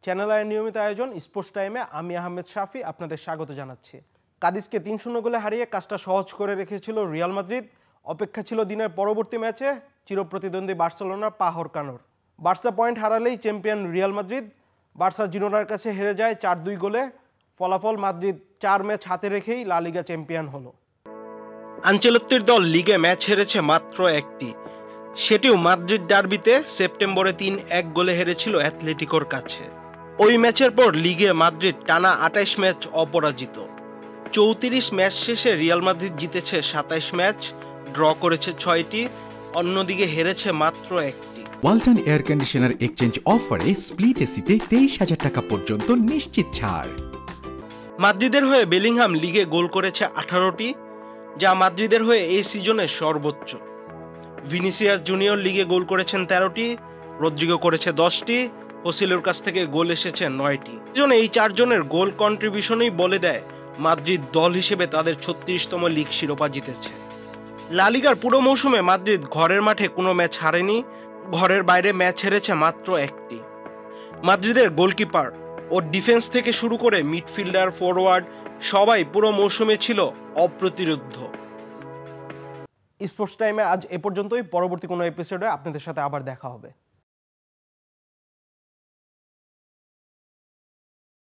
Channel আইয়ের নিয়মিত আয়োজন স্পোর্টস টাইমে আমি আহমেদ শাফি আপনাদের স্বাগত জানাচ্ছি। কাদিসকে ৩-০ গোলে হারিয়ে কাজটা সহজ করে রেখেছিল রিয়াল মাদ্রিদ। অপেক্ষা ছিল দিনের পরবর্তী ম্যাচে চিরপ্রতিদ্বন্দ্বী বার্সেলোনার পা হরকানোর। বার্সা পয়েন্ট হারালেই চ্যাম্পিয়ন রিয়াল মাদ্রিদ। বার্সা জিরোনার কাছে হেরে যায় ৪-২ গোলে। ফলাফল মাদ্রিদ ৪ ম্যাচ হাতে রেখেই লা লিগা চ্যাম্পিয়ন হলো। আনচেলত্তির দল লিগে ম্যাচ হেরেছে মাত্র একটি, সেটিও মাদ্রিদ ডার্বিতে সেপ্টেম্বরে ৩-১ গোলে হেরেছিল অ্যাথলেটিকোর কাছে। ওই ম্যাচের পর লিগে মাদ্রিদ টানা ২৮ ম্যাচ অপরাজিত। ৩৪ ম্যাচ শেষে রিয়াল মাদ্রিদ জিতেছে ২৭ ম্যাচ, ড্র করেছে ৬টি, অন্যদিকে হেরেছে মাত্র একটি। ওয়ালটন এয়ার কন্ডিশনার এক্সচেঞ্জ অফারে স্প্লিট এসিতে ২৩,০০০ টাকা পর্যন্ত নিশ্চিত ছাড়। মাদ্রিদের হয়ে বেলিংহাম লিগে গোল করেছে ১৮টি, যা মাদ্রিদের হয়ে এই সিজনের সর্বোচ্চ। ভিনিসিয়াস জুনিয়র লিগে গোল করেছেন ১৩টি, রদ্রিগো করেছে ১০টি, হোসেলের কাছ থেকে গোল এসেছে ৯টি। এই ৪ জনের গোল কন্ট্রিবিউশনই বলে দেয় মাদ্রিদ দল হিসেবে তাদের ৩৬তম লিগ শিরোপা জিতেছে। লা লিগার পুরো মৌসুমে মাদ্রিদ ঘরের মাঠে কোনো ম্যাচ হারেনি, ঘরের বাইরে ম্যাচ হেরেছে মাত্র একটি। মাদ্রিদের গোলকিপার ও ডিফেন্স থেকে শুরু করে মিডফিল্ডার, ফরওয়ার্ড সবাই পুরো মৌসুমে ছিল অপ্রতিরোধ্য। স্পোর্টস টাইমে আজ এ পর্যন্তই। পরবর্তী কোনো এপিসোডে আপনাদের সাথে আবার দেখা হবে।